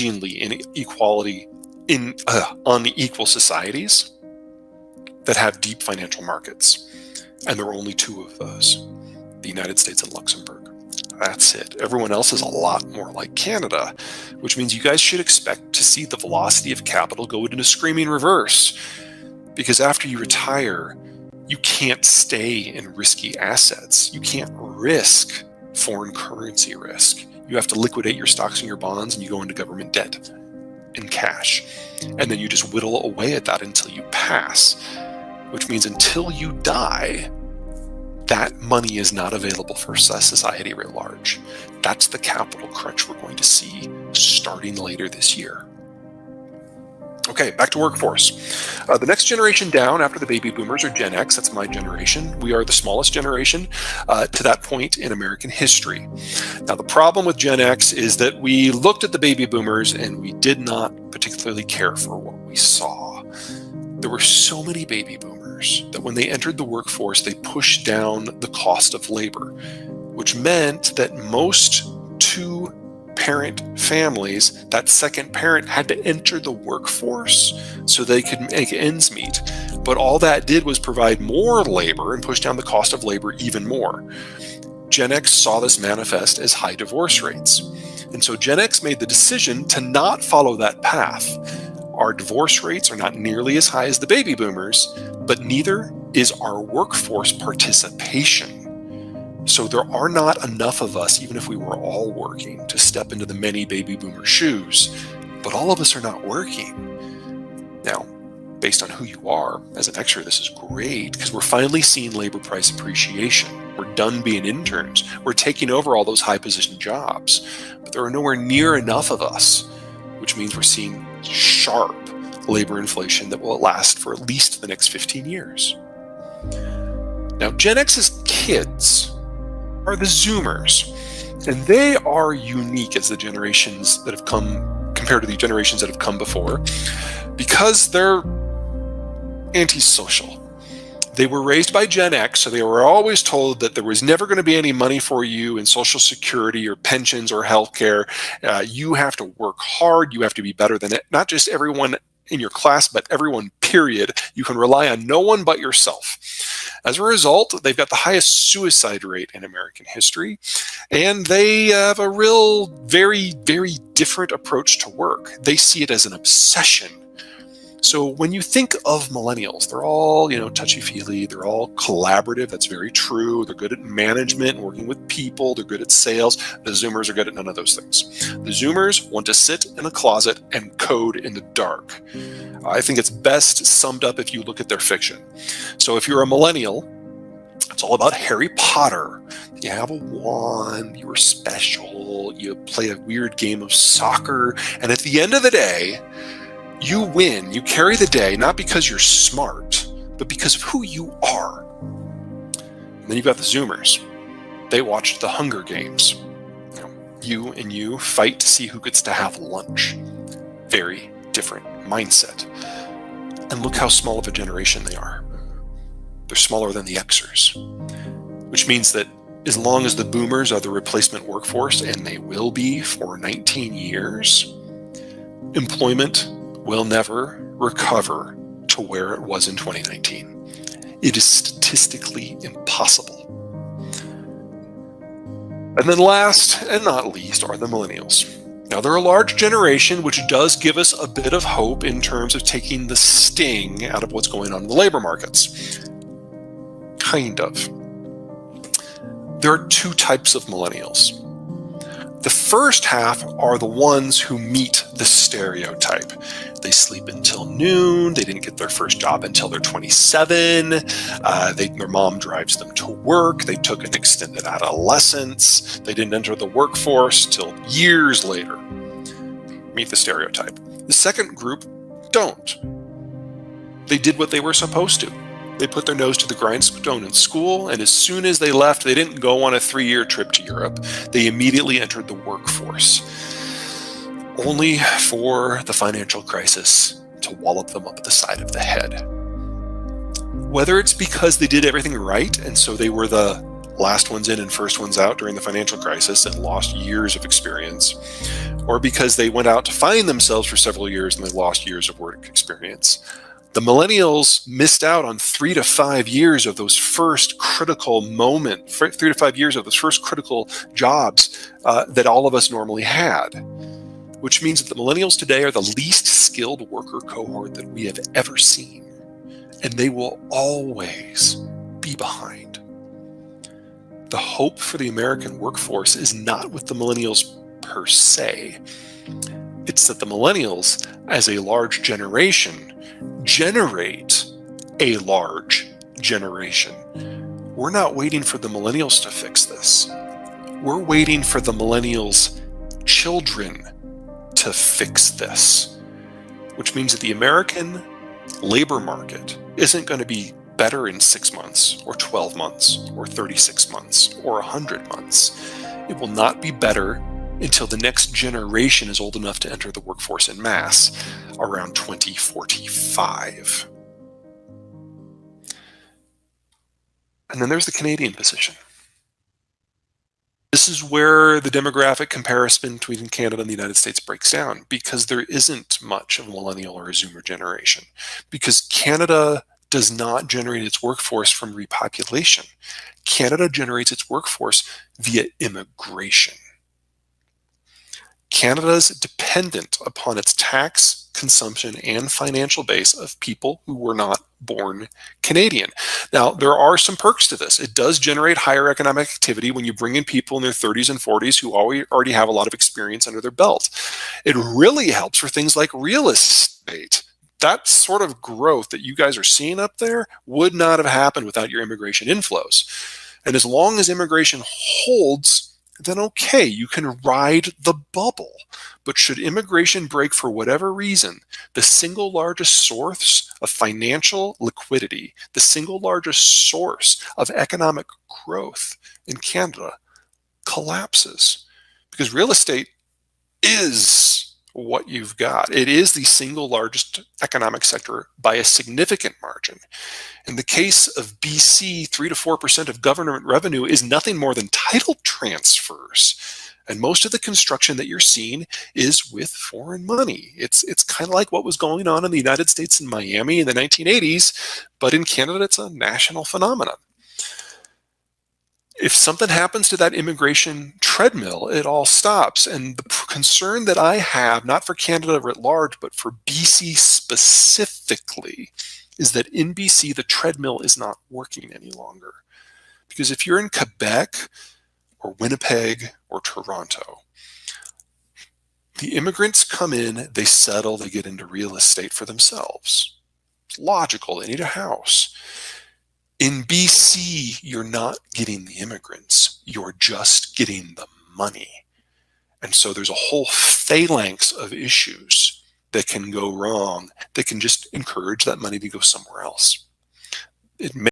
inequality in unequal societies that have deep financial markets. And there are only two of those, the United States and Luxembourg. That's it. Everyone else is a lot more like Canada, which means you guys should expect to see the velocity of capital go into screaming reverse. Because after you retire, you can't stay in risky assets. You can't risk foreign currency risk. You have to liquidate your stocks and your bonds, and you go into government debt in cash. And then you just whittle away at that until you pass, which means until you die, that money is not available for society writ large. That's the capital crunch we're going to see starting later this year. Okay, back to workforce. The next generation down after the baby boomers are Gen X. That's my generation. We are the smallest generation to that point in American history. Now, the problem with Gen X is that we looked at the baby boomers and we did not particularly care for what we saw. There were so many baby boomers that when they entered the workforce, they pushed down the cost of labor, which meant that most two-parent families, that second parent had to enter the workforce so they could make ends meet. But all that did was provide more labor and push down the cost of labor even more. Gen X saw this manifest as high divorce rates. And so Gen X made the decision to not follow that path. Our divorce rates are not nearly as high as the baby boomers, but neither is our workforce participation. So there are not enough of us, even if we were all working, to step into the many baby boomer shoes. But all of us are not working. Now, based on who you are, as an Xer, this is great because we're finally seeing labor price appreciation. We're done being interns. We're taking over all those high position jobs. But there are nowhere near enough of us, which means we're seeing sharp labor inflation that will last for at least the next 15 years. Now, Gen X's kids are the Zoomers, and they are unique as the generations that have come, compared to the generations that have come before, because they're antisocial. They were raised by Gen X, so they were always told that there was never going to be any money for you in Social Security or pensions or healthcare. You have to work hard. You have to be better than it. Not just everyone in your class, but everyone, period. You can rely on no one but yourself. As a result, they've got the highest suicide rate in American history, and they have a real, very, very different approach to work. They see it as an obsession. So when you think of millennials, they're all, touchy-feely, they're all collaborative. That's very true. They're good at management, working with people. They're good at sales. The Zoomers are good at none of those things. The Zoomers want to sit in a closet and code in the dark. I think it's best summed up if you look at their fiction. So if you're a millennial, it's all about Harry Potter. You have a wand, you are special, you play a weird game of soccer, and at the end of the day, you win, you carry the day, not because you're smart, but because of who you are. And then you've got the Zoomers. They watched the Hunger Games. You and you fight to see who gets to have lunch. Very different mindset. And look how small of a generation they are. They're smaller than the Xers, which means that as long as the boomers are the replacement workforce, and they will be for 19 years, employment will never recover to where it was in 2019. It is statistically impossible. And then last and not least are the millennials. Now, they're a large generation, which does give us a bit of hope in terms of taking the sting out of what's going on in the labor markets. Kind of. There are two types of millennials. The first half are the ones who meet the stereotype. They sleep until noon. They didn't get their first job until they're 27. Their mom drives them to work. They took an extended adolescence. They didn't enter the workforce till years later. Meet the stereotype. The second group don't. They did what they were supposed to. They put their nose to the grindstone in school, and as soon as they left, they didn't go on a 3-year trip to Europe. They immediately entered the workforce, only for the financial crisis to wallop them up the side of the head. Whether it's because they did everything right, and so they were the last ones in and first ones out during the financial crisis and lost years of experience, or because they went out to find themselves for several years and they lost years of work experience. The millennials missed out on 3 to 5 years of those first critical 3 to 5 years of those first critical jobs that all of us normally had, which means that the millennials today are the least skilled worker cohort that we have ever seen, and they will always be behind. The hope for the American workforce is not with the millennials per se. It's that the millennials, as a large generation, generate a large generation. We're not waiting for the millennials to fix this. We're waiting for the millennials' children to fix this, which means that the American labor market isn't going to be better in 6 months or 12 months or 36 months or 100 months. It will not be better until the next generation is old enough to enter the workforce en masse around 2045. And then there's the Canadian position. This is where the demographic comparison between Canada and the United States breaks down, because there isn't much of a millennial or a Zoomer generation, because Canada does not generate its workforce from repopulation. Canada generates its workforce via immigration. Canada is dependent upon its tax, consumption, and financial base of people who were not born Canadian. Now, there are some perks to this. It does generate higher economic activity when you bring in people in their 30s and 40s who already have a lot of experience under their belt. It really helps for things like real estate. That sort of growth that you guys are seeing up there would not have happened without your immigration inflows. And as long as immigration holds, then okay, you can ride the bubble. But should immigration break for whatever reason, the single largest source of financial liquidity, the single largest source of economic growth in Canada collapses. Because real estate is what you've got. It is the single largest economic sector by a significant margin. In the case of BC, 3 to 4% of government revenue is nothing more than title transfers. And most of the construction that you're seeing is with foreign money. It's kind of like what was going on in the United States in Miami in the 1980s, but in Canada, it's a national phenomenon. If something happens to that immigration treadmill, it all stops. And the concern that I have, not for Canada writ large, but for BC specifically, is that in BC, the treadmill is not working any longer. Because if you're in Quebec or Winnipeg or Toronto, the immigrants come in, they settle, they get into real estate for themselves. It's logical, they need a house. In BC, you're not getting the immigrants, you're just getting the money. And so there's a whole phalanx of issues that can go wrong that can just encourage that money to go somewhere else. It may